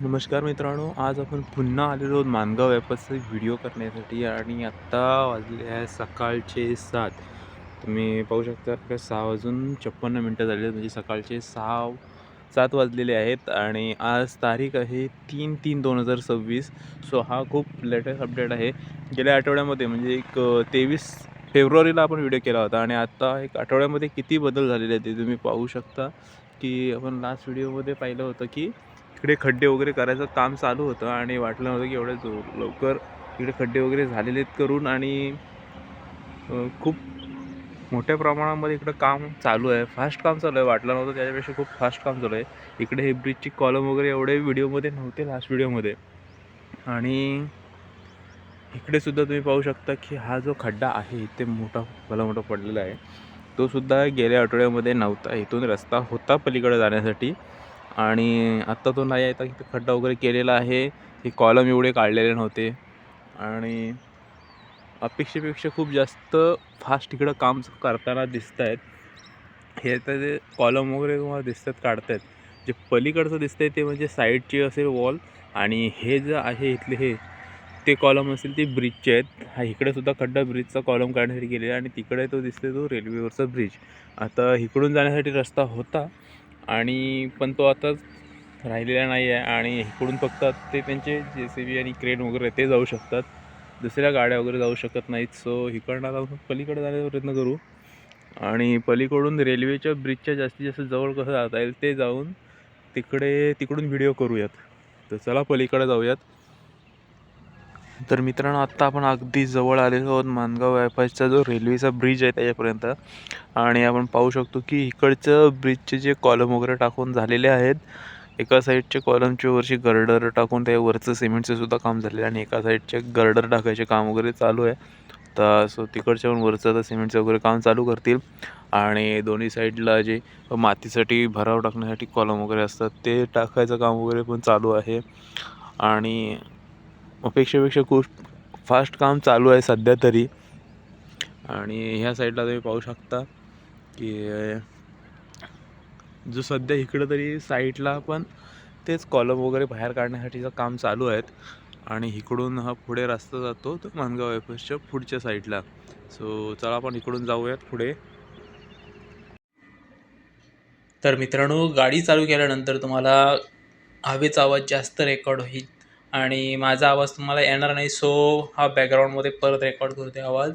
नमस्कार मित्रांनो, आज आपण पुन्हा आलेलो आहोत माणगाव बायपासचा व्हिडिओ करण्यासाठी आणि आत्ता वाजले आहे सकाळचे 7. तुम्ही पाहू शकता की 6:56 झालेले आहेत, म्हणजे सकाळचे 7 वाजलेले आहेत आणि आज तारीख आहे 3/3/2026. सो हा खूप लेटेस्ट अपडेट आहे. गेल्या आठवड्यामध्ये म्हणजे एक 23 फेब्रुवारीला आपण व्हिडिओ केला होता आणि आता एक आठवड्यामध्ये किती बदल झालेले आहेत ते तुम्ही पाहू शकता. की आपण लास्ट व्हिडिओमध्ये पाहिलं होतं की इकडे खड्डे वगैरे करायचं काम चालू होतं आणि वाटलं नव्हतं की एवढ्या लवकर इकडे खड्डे वगैरे झालेले आहेत करून आणि खूप मोठ्या प्रमाणामध्ये इकडं काम चालू आहे. फास्ट काम चालू आहे. वाटलं नव्हतं त्याच्यापेक्षा खूप फास्ट काम चालू आहे. इकडे हे ब्रिजची कॉलम वगैरे एवढे व्हिडिओमध्ये नव्हते लास्ट व्हिडिओमध्ये. आणि इकडे सुद्धा तुम्ही पाहू शकता की हा जो खड्डा आहे इथे भला मोठा पडलेला आहे. तो सुद्धा गेल्या आठवड्यामध्ये नव्हता. इथून रस्ता होता पलीकडे जाण्यासाठी आणि आत्ता तो नाही आहे. तर इथे खड्डा वगैरे केलेला आहे. हे कॉलम एवढे काढलेले नव्हते आणि अपेक्षेपेक्षा खूप जास्त फास्ट इकडं काम करताना दिसत आहेत. हे तर ते कॉलम वगैरे तुम्हाला दिसतात काढतायत. जे पलीकडचं दिसतंय ते म्हणजे साईडची असेल वॉल आणि हे जे आहे इथले ते कॉलम असेल ते ब्रिजचे आहेत. हा इकडे सुद्धा खड्डा ब्रिजचा कॉलम काढण्यासाठी गेलेला आणि तिकडे तो दिसतोय तो रेल्वेवरचा ब्रिज. आता इकडून जाण्यासाठी रस्ता होता आणि पण तो आता राहिलेला नाही आहे आणि इकडून फक्त ते त्यांचे JCB आणि क्रेन वगैरे ते जाऊ शकतात. दुसऱ्या गाड्या वगैरे जाऊ शकत नाहीत. सो इकडनं आता पलीकडे जाण्याचा प्रयत्न करू आणि पलीकडून रेल्वेच्या ब्रिजच्या जास्तीत जास्त जवळ कसं जाता येईल ते जाऊन तिकडून व्हिडिओ करूयात. तर चला पलीकडे जाऊयात. तर मित्रांनो, आत्ता आपण अगदी जवळ आलेलो आहोत माणगाव बायपासचा जो रेल्वेचा ब्रिज आहे त्याच्यापर्यंत आणि आपण पाहू शकतो की इकडचं ब्रिजचे जे कॉलम वगैरे टाकून झालेले आहेत. एका साईडच्या कॉलमच्या वरची गर्डर टाकून त्यावरचं सिमेंटचं सुद्धा काम झालेलं आहे आणि एका साईडचे गर्डर टाकायचे काम वगैरे चालू आहे. तर सो तिकडच्या पण वरचं तर सिमेंटचं वगैरे काम चालू करतील आणि दोन्ही साईडला जे मातीसाठी भराव टाकण्यासाठी कॉलम वगैरे असतात ते टाकायचं काम वगैरे पण चालू आहे आणि अपेक्षेपेक्षा खूप फास्ट काम चालू आहे सध्या तरी. आणि ह्या साईडला तुम्ही पाहू शकता की जो सध्या इकडं तरी साईडला पण तेच कॉलम वगैरे बाहेर काढण्यासाठीचं काम चालू आहेत आणि इकडून हा पुढे रस्ता जातो तो माणगाव बायपासच्या पुढच्या साईडला. सो चला आपण इकडून जाऊयात पुढे. तर मित्रांनो, गाडी चालू केल्यानंतर तुम्हाला हवेचा आवाज जास्त रेकॉर्ड होईल आणि माझा आवाज तुम्हाला येणार नाही. सो हा बॅकग्राऊंडमध्ये परत रेकॉर्ड करते आवाज,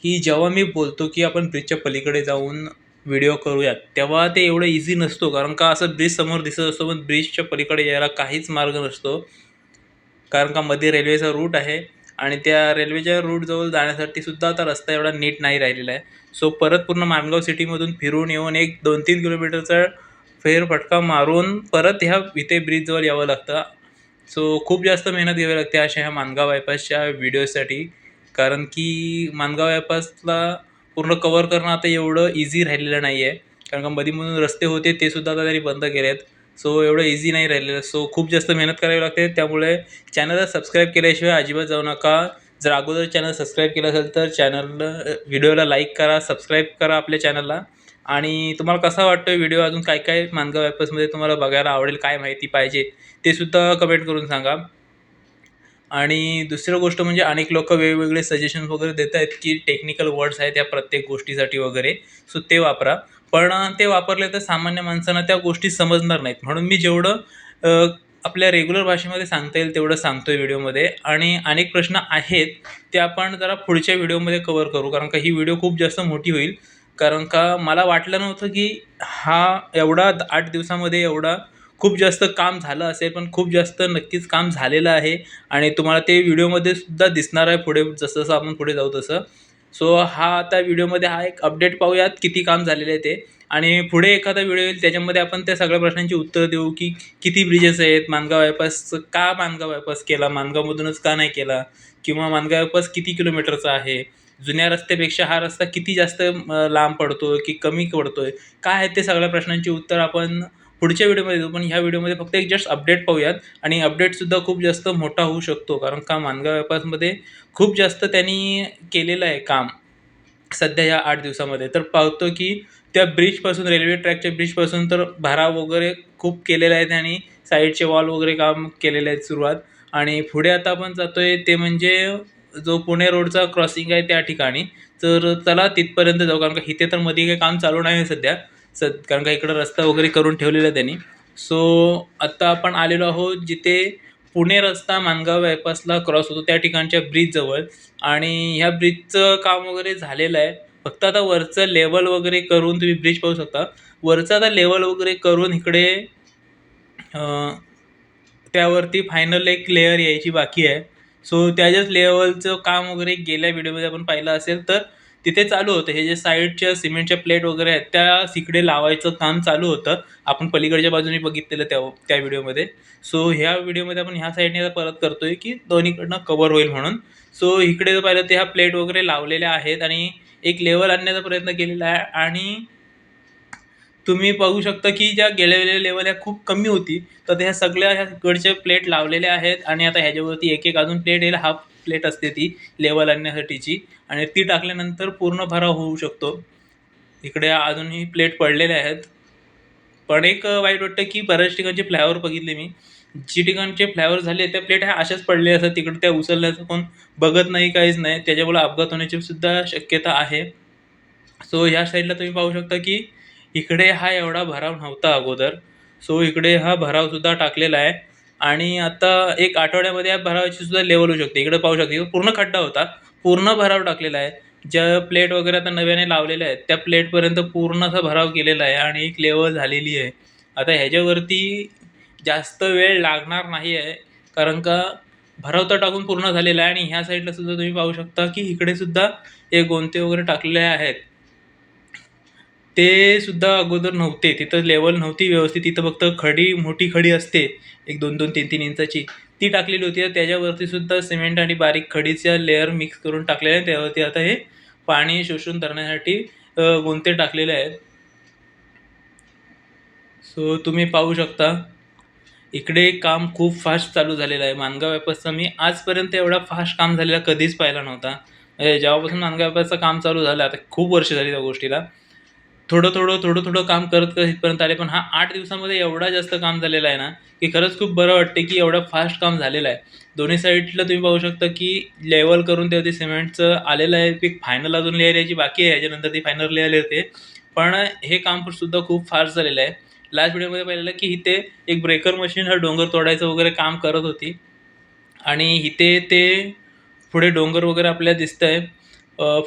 की जेव्हा मी बोलतो की आपण ब्रिजच्या पलीकडे जाऊन व्हिडिओ करूयात, तेव्हा ते एवढं इझी नसतो. कारण का असं ब्रिज समोर दिसत असतो पण ब्रिजच्या पलीकडे यायला काहीच मार्ग नसतो. कारण का मध्ये रेल्वेचा रूट आहे आणि त्या रेल्वेच्या रूटजवळ जाण्यासाठी सुद्धा आता रस्ता एवढा नीट नाही राहिलेला आहे. सो परत पूर्ण माणगाव सिटीमधून फिरून येऊन एक 2-3 किलोमीटरचा फेरफटका मारून परत ह्या इथे ब्रिजजवळ यावं लागतं. सो खूप जास्त मेहनत घ्यावी लागते अशा ह्या माणगाव बायपासच्या व्हिडिओसाठी. कारण की माणगाव बायपासला पूर्ण कवर करणं आता एवढं इझी राहिलेलं नाही आहे. कारण का मधून रस्ते होते ते सुद्धा आता त्यांनी बंद केले आहेत. सो एवढं इझी नाही राहिलेलं. सो खूप जास्त मेहनत करावी लागते. त्यामुळे चॅनलला सबस्क्राईब केल्याशिवाय अजिबात जाऊ नका. जर अगोदर चॅनल सबस्क्राईब केलं असेल तर चॅनलला व्हिडिओला लाईक करा, सबस्क्राईब करा आपल्या चॅनलला. आणि तुम्हाला कसा वाटतो व्हिडिओ, अजून काय काय माणगाव बायपासमध्ये तुम्हाला बघायला आवडेल, काय माहिती पाहिजे ते सुद्धा कमेंट करून सांगा. आणि दुसरं गोष्ट म्हणजे अनेक लोक वेगवेगळे सजेशन वगैरे देत आहेत की टेक्निकल वर्ड्स आहेत या प्रत्येक गोष्टीसाठी वगैरे. सो ते वापरा. पण ते वापरले तर सामान्य माणसांना त्या गोष्टी समजणार नाहीत. म्हणून मी जेवढं आपल्या रेग्युलर भाषेमध्ये सांगता येईल तेवढं सांगतोय व्हिडिओमध्ये. आणि अनेक प्रश्न आहेत ते आपण जरा पुढच्या व्हिडिओमध्ये कव्हर करू, कारण का ही व्हिडिओ खूप जास्त मोठी होईल. कारण का मला वाटलं नव्हतं की हा एवढा 8 दिवसामध्ये एवढा खूप जास्त काम झालं असेल. पण खूप जास्त नक्कीच काम झालेलं आहे आणि तुम्हाला ते व्हिडिओमध्ये सुद्धा दिसणार आहे पुढे, जसं जसं आपण पुढे जाऊ तसं. सो हा आता व्हिडिओमध्ये हा एक अपडेट पाहूयात किती काम झालेलं आहे ते. आणि पुढे एखादा व्हिडिओ येईल त्याच्यामध्ये आपण त्या सगळ्या प्रश्नांची उत्तरं देऊ की किती ब्रिजेस आहेत, माणगाव बायपास का माणगाव बायपास केला, माणगावमधूनच का नाही केला, किंवा माणगाव बायपास किती किलोमीटरचा आहे, जुन्या रस्त्यापेक्षा हा रस्ता किती जास्त लांब पडतोय की कमी पडतोय, काय आहेत ते सगळ्या प्रश्नांची उत्तर आपण पुढच्या व्हिडिओमध्ये देऊ. पण ह्या व्हिडिओमध्ये फक्त एक जस्ट अपडेट पाहूयात. आणि अपडेटसुद्धा खूप जास्त मोठा होऊ शकतो, कारण का माणगाव बायपासमध्ये खूप जास्त त्यांनी केलेलं आहे काम सध्या या 8 दिवसामध्ये. तर पाहतो की त्या ब्रिजपासून, रेल्वे ट्रॅकच्या ब्रिजपासून तर भराव वगैरे खूप केलेला आहे त्यांनी. साईडचे वॉल वगैरे काम केलेले आहेत सुरुवात. आणि पुढे आता आपण जातोय ते म्हणजे जो पुणे रोडचा क्रॉसिंग आहे त्या ठिकाणी. तर चला तिथपर्यंत जाऊ, कारण का इथे तर मध्ये काही काम चालू नाही आहे सध्या. कारण का इकडं रस्ता वगैरे करून ठेवलेला आहे त्यांनी. सो आत्ता आपण आलेलो आहोत जिथे पुणे रस्ता माणगाव बायपासला क्रॉस होतो त्या ठिकाणच्या ब्रिजजवळ. आणि ह्या ब्रिजचं काम वगैरे झालेलं आहे. फक्त आता वरचं लेवल वगैरे करून तुम्ही ब्रिज पाहू शकता. वरचं आता लेवल वगैरे करून इकडे त्यावरती फायनल एक लेअर यायची बाकी आहे. सो त्याच्याच लेवलचं काम वगैरे गेल्या व्हिडिओमध्ये आपण पाहिलं असेल तर तिथे चालू होतं. हे जे साईडच्या सिमेंटच्या प्लेट वगैरे आहेत त्या तिकडे लावायचं काम चालू होतं. आपण पलीकडच्या बाजूने बघितलेलं त्या व्हिडिओमध्ये. सो ह्या व्हिडिओमध्ये आपण ह्या साईडने आता परत करतोय की दोन्हीकडनं कव्हर होईल म्हणून. सो इकडे जर पाहिलं ते ह्या प्लेट वगैरे लावलेल्या आहेत आणि एक लेवल आणण्याचा प्रयत्न केलेला आहे. आणि तुम्ही बघू शकता की ज्या गेलेल्या लेवल ह्या खूप कमी होती, तर ह्या सगळ्या ह्या इकडच्या प्लेट लावलेल्या आहेत. आणि आता ह्याच्यावरती एक एक अजून प्लेट येईल. हाफ प्लेट असते ती लेवल आणण्यासाठीची, आणि ती टाकल्यानंतर पूर्ण भराव होऊ शकतो. इकडे अजूनही प्लेट पडलेल्या आहेत. पण एक वाईट वाटतं की बऱ्याच ठिकाणचे फ्लायओव्हर बघितले मी, जी ठिकाणचे फ्लायओव्हर झाले त्या प्लेट ह्या अशाच पडलेल्या असतात. तिकडे त्या उचलण्याचं कोण बघत नाही, काहीच नाही. त्याच्यामुळे अपघात होण्याची सुद्धा शक्यता आहे. सो ह्या साईडला तुम्ही पाहू शकता की इकडे हा एवढा भराव नव्हता अगोदर. सो इकडे हा भरावसुद्धा टाकलेला आहे. आणि आता एक आठवड्यामध्ये या भरावाची सुद्धा लेवल होऊ शकते. इकडे पाहू शकता पूर्ण खड्डा होता, पूर्ण भराव टाकलेला आहे. ज्या प्लेट वगैरे आता नव्याने लावलेल्या आहेत त्या प्लेटपर्यंत पूर्ण असा भराव केलेला आहे आणि एक लेवल झालेली आहे. आता ह्याच्यावरती जास्त वेळ लागणार नाही आहे, कारण का भराव तर टाकून पूर्ण झालेला आहे. आणि ह्या साईडला सुद्धा तुम्ही पाहू शकता की इकडे सुद्धा हे गोंते वगैरे टाकलेले आहेत. ते सुद्धा अगोदर नव्हते, तिथं लेवल नव्हती व्यवस्थित. तिथं फक्त खडी, मोठी खडी असते एक 2-2, 3-3 इंचाची, ती टाकलेली होती. त्याच्यावरती सुद्धा सिमेंट आणि बारीक खडीच्या लेअर मिक्स करून टाकलेले आहे. त्यावरती आता हे पाणी शोषून धरण्यासाठी गुंते टाकलेले आहेत. सो तुम्ही पाहू शकता इकडे काम खूप फास्ट चालू झालेलं आहे. माणगाव बायपासचं मी आजपर्यंत एवढा फास्ट काम झालेला कधीच पाहिला नव्हता. जेव्हापासून माणगाव बायपासचं काम चालू झालं, आता खूप वर्ष झाली त्या गोष्टीला, थोडं काम करत करत इथपर्यंत आले. पण हा 8 दिवसामध्ये एवढा जास्त काम झालेलं आहे ना, की खरंच खूप बरं वाटते की एवढं फास्ट काम झालेलं आहे. दोन्ही साईडला तुम्ही पाहू शकता की लेवल करून त्यावरती सिमेंटचं आलेलं आहे. की फायनल अजून लेअर यायची बाकी आहे. याच्यानंतर ती फायनल लेअर येते. पण हे काम सुद्धा खूप फास्ट झालेलं आहे. लास्ट व्हिडिओमध्ये पाहिलेलं की इथे एक ब्रेकर मशीन हा डोंगर तोडायचं वगैरे काम करत होती. आणि इथे ते पुढे डोंगर वगैरे आपल्याला दिसतंय.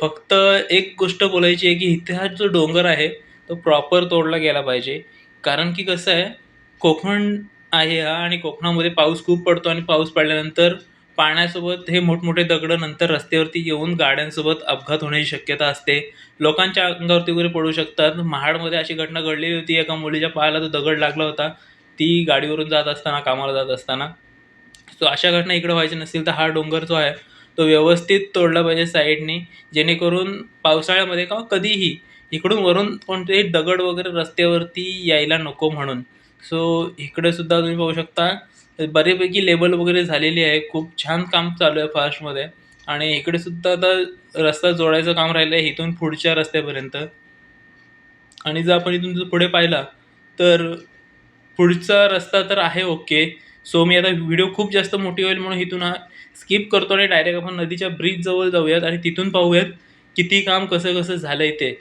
फक्त एक गोष्ट बोलायची आहे की इथे हा जो डोंगर आहे तो प्रॉपर तोडला गेला पाहिजे. कारण की कसं आहे, कोकण आहे हा, आणि कोकणामध्ये पाऊस खूप पडतो. आणि पाऊस पडल्यानंतर पाण्यासोबत हे मोठमोठे दगडं नंतर रस्त्यावरती येऊन गाड्यांसोबत अपघात होण्याची शक्यता असते. लोकांच्या अंगावरती वगैरे पडू शकतात. महाडमध्ये अशी घटना घडलेली होती. एका मुलीच्या पायाला तो दगड लागला होता, ती गाडीवरून जात असताना, कामाला जात असताना. सो अशा घटना इकडे व्हायच्या नसतील तर हा डोंगर जो आहे तो व्यवस्थित तोडला पाहिजे साईडनी, जेणेकरून पावसाळ्यामध्ये का कधीही इकडून वरून कोणतेही दगड वगैरे रस्त्यावरती यायला नको म्हणून. सो इकडे सुद्धा तुम्ही पाहू शकता बऱ्यापैकी लेवल वगैरे झालेली आहे. खूप छान काम चालू आहे फास्टमध्ये. आणि इकडे सुद्धा आता रस्ता जोडायचं काम राहिलं आहे इथून पुढच्या रस्त्यापर्यंत. आणि जर आपण इथून जर पुढे पाहिला तर पुढचा रस्ता तर आहे ओके. सो मी आता व्हिडिओ खूप जास्त मोठी होईल म्हणून इथून हा स्किप करतो आणि डायरेक्ट आपण नदीच्या ब्रिजजवळ जाऊयात आणि तिथून पाहूयात किती काम कसं कसं झालं आहे ते.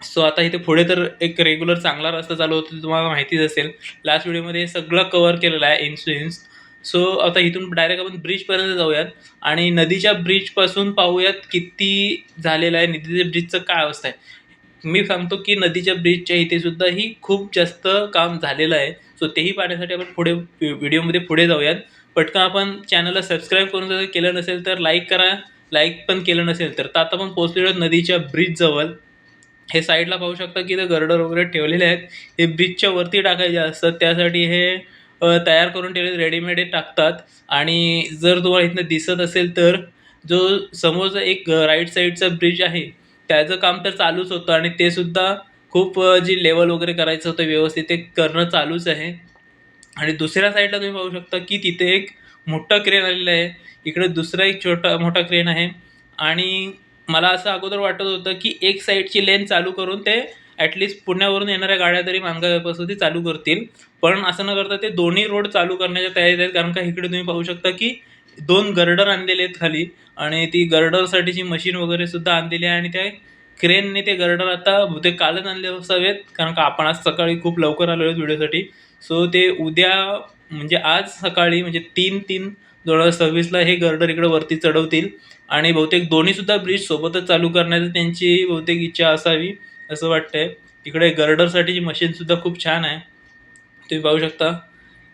सो आता इथे पुढे तर एक रेग्युलर चांगला रस्ता चालू होतो, तुम्हाला माहितीच असेल. लास्ट व्हिडिओमध्ये हे सगळं कव्हर केलेलं आहे इन्स. सो आता इथून डायरेक्ट आपण ब्रिजपर्यंत जाऊयात आणि नदीच्या ब्रिजपासून पाहूयात किती झालेलं आहे, नदीच्या ब्रिजचं काय अवस्था आहे. मी सांगतो की नदीच्या ब्रिजच्या इथे सुद्धा ही खूप जास्त काम झालेलं आहे. सो तेही पाहण्यासाठी आपण पुढे व्हिडिओमध्ये पुढे जाऊयात. पटकन आपण चॅनलला सबस्क्राईब करून जर केलं नसेल तर लाईक करा. लाईक पण केलं नसेल तर आता आपण पोहोचलेलो आहोत नदीच्या ब्रिजजवळ. हे साईडला पाहू शकता की ते गर्डर वगैरे ठेवलेले आहेत. हे ब्रिजच्या वरती टाकायचे असतात, त्यासाठी हे तयार करून ठेवले, रेडीमेड टाकतात. आणि जर तुम्हाला इथनं दिसत असेल तर जो समोरचा एक राईट साईडचा ब्रिज आहे त्याचं काम तर चालूच होतं. आणि ते सुद्धा खूप जी लेवल वगैरे करायचं होतं व्यवस्थित ते करणं चालूच आहे. आणि दुसऱ्या साईडला तुम्ही पाहू शकता की तिथे एक मोठा क्रेन आलेला आहे. इकडे दुसरा एक मोठा क्रेन आहे. आणि मला असं अगोदर वाटत होतं की एक साईडची लेन चालू करून ते ॲटलिस्ट पुण्यावरून येणाऱ्या गाड्या तरी मानगाव बायपासवरती चालू करतील. पण असं न करता ते दोन्ही रोड चालू करण्याच्या तयारीत आहेत. कारण का इकडे तुम्ही पाहू शकता की 2 गर्डर आणलेले आहेत खाली आणि ती गर्डरसाठीची मशीन वगैरे सुद्धा आणलेली आहे आणि त्या क्रेनने ते गर्डर आता बहुतेक कालच आणले असावेत. कारण का आपण आज सकाळी खूप लवकर आलेलो आहोत व्हिडिओसाठी. सो ते उद्या म्हणजे आज सकाळी म्हणजे 3/3/2026ला हे गर्डर इकडे वरती चढवतील आणि बहुतेक दोन्हीसुद्धा ब्रिज सोबतच चालू करण्याची त्यांची बहुतेक इच्छा असावी असं वाटतंय. इकडे गर्डरसाठीची मशीनसुद्धा खूप छान आहे. तुम्ही पाहू शकता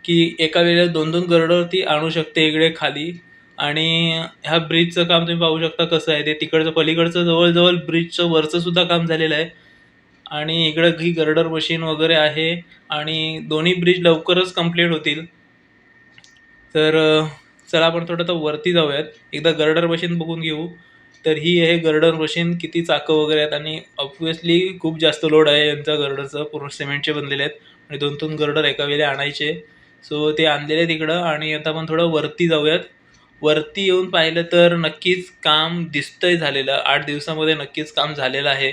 की एका वेळेला 2-2 गर्डर ती आणू शकते इकडे खाली आणि ह्या ब्रिजचं काम तुम्ही पाहू शकता कसं आहे ते. तिकडचं पलीकडचं जवळ ब्रिजचं वरचं सुद्धा काम झालेलं आहे आणि इकडं ही गर्डर मशीन वगैरे आहे आणि दोन्ही ब्रिज लवकरच कंप्लीट होतील. तर चला आपण थोडं तर वरती जाऊयात. एकदा गर्डर मशीन बघून घेऊ. तर ही आहे गर्डर मशीन. किती चाकं वगैरे आहेत आणि ऑब्व्हियसली खूप जास्त लोड आहे यांचा गर्डरचा. पूर्ण सिमेंटचे बनलेले आहेत आणि 2-2 गर्डर एका वेळेला आणायचे. सो ते आणलेले आहेत इकडं आणि आता आपण थोडं वरती जाऊयात. वरती येऊन पाहिलं तर नक्कीच काम दिसतंय झालेलं. 8 दिवसामध्ये नक्कीच काम झालेलं आहे.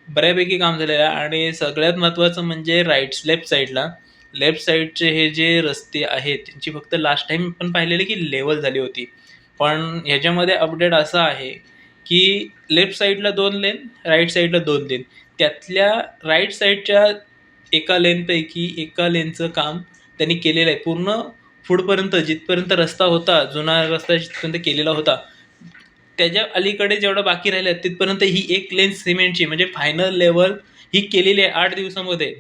बऱ्यापैकी काम झालेलं आहे आणि सगळ्यात महत्त्वाचं म्हणजे लेफ्ट साईडचे हे जे रस्ते आहेत त्यांची फक्त लास्ट टाईम पण पाहिलेले की लेवल झाली होती. पण ह्याच्यामध्ये अपडेट असा आहे की लेफ्ट साईडला 2 लेन, राईट साईडला 2 लेन. त्यातल्या राईट साईडच्या एका लेनपैकी एका लेनचं काम त्यांनी केलेलं आहे. पूर्ण पुढपर्यंत जिथपर्यंत रस्ता होता, जुना रस्ता जिथपर्यंत केलेला होता, त्याच्या अलीकडे जेवढं बाकी राहिलं आहे तिथपर्यंत ही एक लेन सिमेंटची म्हणजे फायनल लेवल ही केलेली आहे 8 दिवसामध्ये.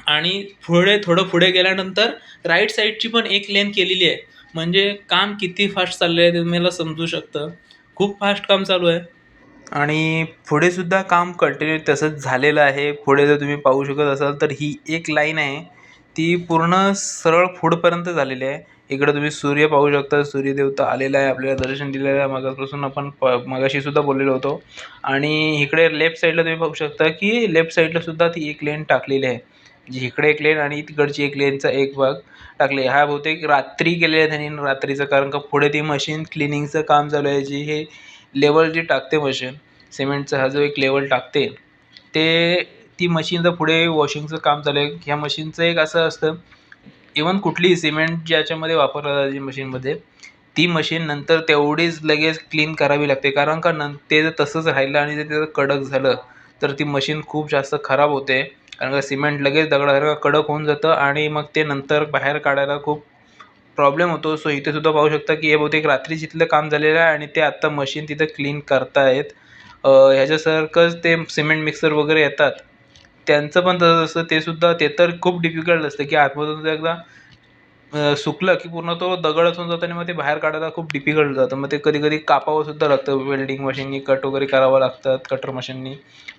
आणि थोडं पुढे गेल्यानंतर राईट साईडची पण एक लेन केलेली आहे. म्हणजे काम किती फास्ट चाललं आहे ते तुम्हाला समजू शकतं. खूप फास्ट काम चालू आहे आणि पुढे सुद्धा काम कंटिन्यू तसंच झालेलं आहे. पुढे जर तुम्ही पाहू शकत असाल तर ही एक लाईन आहे ती पूर्ण सरळ पुढपर्यंत झालेली आहे. इकडं तुम्ही सूर्य पाहू शकता. सूर्यदेवता आलेला आहे, आपल्याला दर्शन दिलेलं आहे. मगापासून आपण मगाशी सुद्धा बोललेलो होतो. आणि इकडे लेफ्ट साईडला तुम्ही पाहू शकता की लेफ्ट साईडला सुद्धा ती एक लेन टाकलेली आहे. म्हणजे इकडे एक लेन आणि तिकडची एक लेनचा एक भाग टाकले. हा बहुतेक रात्री केलेला आहे त्यांनी रात्रीचं. कारण का पुढे ती मशीन क्लिनिंगचं काम चालू आहे. जी हे लेवल जी टाकते मशीन सिमेंटचा, हा जो एक लेवल टाकते ते ती मशीनचं पुढे वॉशिंगचं काम चालू आहे. ह्या मशीनचं एक असं असतं, इवन कुठलीही सिमेंट ज्याच्यामध्ये वापरलं जाते मशीनमध्ये, ती मशीन नंतर तेवढीच लगेच क्लीन करावी लागते. कारण का ते जर तसंच राहिलं आणि ते कडक झालं तर ती मशीन खूप जास्त खराब होते. कारण का सिमेंट लगेच दगडासारखं कडक होऊन जातं आणि मग ते नंतर बाहेर काढायला खूप प्रॉब्लेम होतो. सो इथे सुद्धा पाहू शकता की हे बहुतेक रात्री जिथलं काम झालेलं आहे आणि ते आत्ता मशीन तिथं क्लीन करतायत. ह्याच्यासारखंच ते सिमेंट मिक्सर वगैरे येतात त्यांचं पण तसं असतं. ते सुद्धा ते तर खूप डिफिकल्ट असतं की आतमधून जर एकदा सुकलं की पूर्ण तो दगडच होऊन जातो आणि मग ते बाहेर काढायला खूप डिफिकल्ट जातं. मग ते कधी कधी कापावं सुद्धा लागतं. वेल्डिंग मशीननी कट वगैरे करावं लागतात, कटर मशीननी,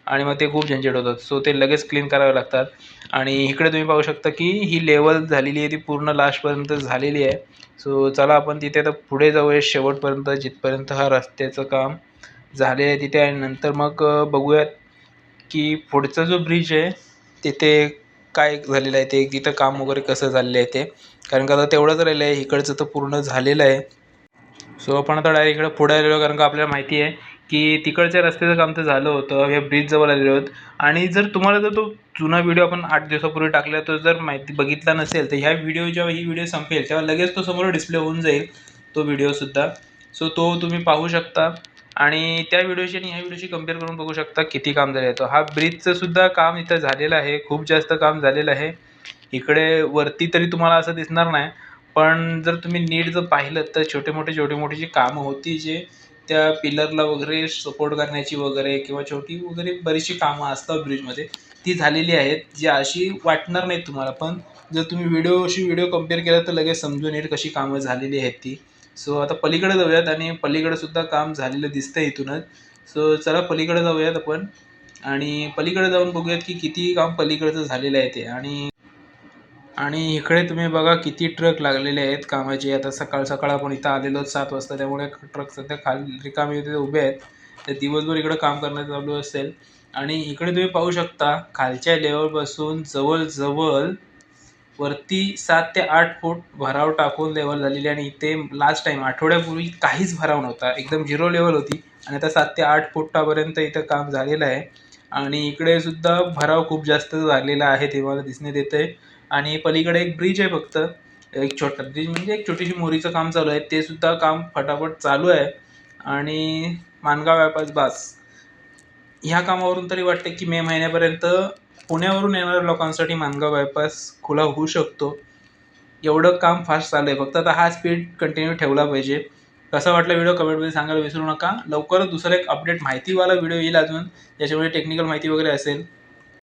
आणि मग ते खूप झंझट होतात. सो ते लगेच क्लीन करावे लागतात. आणि इकडे तुम्ही पाहू शकता की ही लेवल झालेली आहे, ती पूर्ण लास्टपर्यंत झालेली आहे. सो चला आपण तिथे आता पुढे जाऊया शेवटपर्यंत, जिथपर्यंत हा रस्त्याचं काम झाले आहे तिथे. आणि नंतर मग बघूयात की पुढचा जो ब्रिज आहे तिथे काय झालेलं आहे, ते तिथं काम वगैरे कसं झालेलं आहे ते. कारण का आता तेवढंच राहिलं आहे, इकडचं तर पूर्ण झालेलं आहे. सो आपण आता डायरेक्ट इकडं पुढे आलेलो. कारण का आपल्याला माहिती आहे की तिकडच्या रस्त्याचं काम तर झालं होतं, या ब्रिजजवळ आलेलो आहोत. आणि जर तुम्हाला जर तो जुना व्हिडिओ आपण 8 दिवसापूर्वी टाकला तो जर माहिती बघितला नसेल तर ह्या व्हिडिओ जेव्हा ही व्हिडिओ संपेल तेव्हा लगेच तो समोर डिस्प्ले होऊन जाईल तो व्हिडिओसुद्धा. सो तो तुम्ही पाहू शकता आणि त्या व्हिडिओशी आणि ह्या व्हिडिओशी कम्पेअर करून बघू शकता किती काम झालं आहे. तर हा ब्रिजचं सुद्धा काम इथं झालेलं आहे, खूप जास्त काम झालेलं आहे. इकडे वरती तरी तुम्हाला असं दिसणार नाही, पण जर तुम्ही नीट जर पाहिलं तर छोटे मोठी जी कामं होती जे त्या पिलरला वगैरे सपोर्ट करण्याची वगैरे किंवा छोटी वगैरे बरीचशी कामं असतात ब्रिजमध्ये, ती झालेली आहेत, जी अशी वाटणार नाहीत तुम्हाला. पण जर तुम्ही व्हिडिओ कम्पेअर केला तर लगेच समजून येईल कशी कामं झालेली आहेत ती. सो आता पलीकडे जाऊयात आणि पलीकडे सुद्धा काम झालेलं दिसतं इथूनच. सो चला पलीकडे जाऊयात आपण आणि पलीकडे जाऊन बघूयात की किती काम पलीकडचं झालेलं आहे ते. आणि इकडे तुम्ही बघा किती ट्रक लागलेले आहेत कामाचे. आता सकाळ आपण इथं आलेलो 7 वाजता, त्यामुळे ट्रक सध्या खाली रिकामे इथे उभे आहेत. ते दिवसभर इकडे काम करण्यात चालू असेल. आणि इकडे तुम्ही पाहू शकता खालच्या लेवलपासून जवळ वरती 7 ते 8 फूट भराव टाकून लेवल झालेली. आणि इथे लास्ट टाईम आठवड्यापूर्वी काहीच भराव नव्हता, एकदम 0 लेवल होती आणि आता 7 ते 8 फुटापर्यंत इथं काम झालेलं आहे. आणि इकडे सुद्धा भराव खूप जास्त झालेला आहे ते मला दिसण्यात येतंय. आणि पलीकडे एक ब्रिज आहे फक्त, एक छोटा ब्रिज म्हणजे एक छोटीशी मोरीचं काम चालू आहे, ते सुद्धा काम फटाफट चालू आहे. आणि माणगाव बायपास बास ह्या कामावरून तरी वाटते की मे महिन्यापर्यंत पुण्यावरून येणाऱ्या लोकांसाठी माणगाव बायपास खुला होऊ शकतो. एवढं काम फास्ट चालू आहे, फक्त आता हा स्पीड कंटिन्यू ठेवला पाहिजे. कसा वाटला व्हिडिओ कमेंटमध्ये सांगायला विसरू नका. लवकरच दुसरा एक अपडेट माहितीवाला व्हिडिओ येईल अजून, ज्याच्यामध्ये टेक्निकल माहिती वगैरे असेल.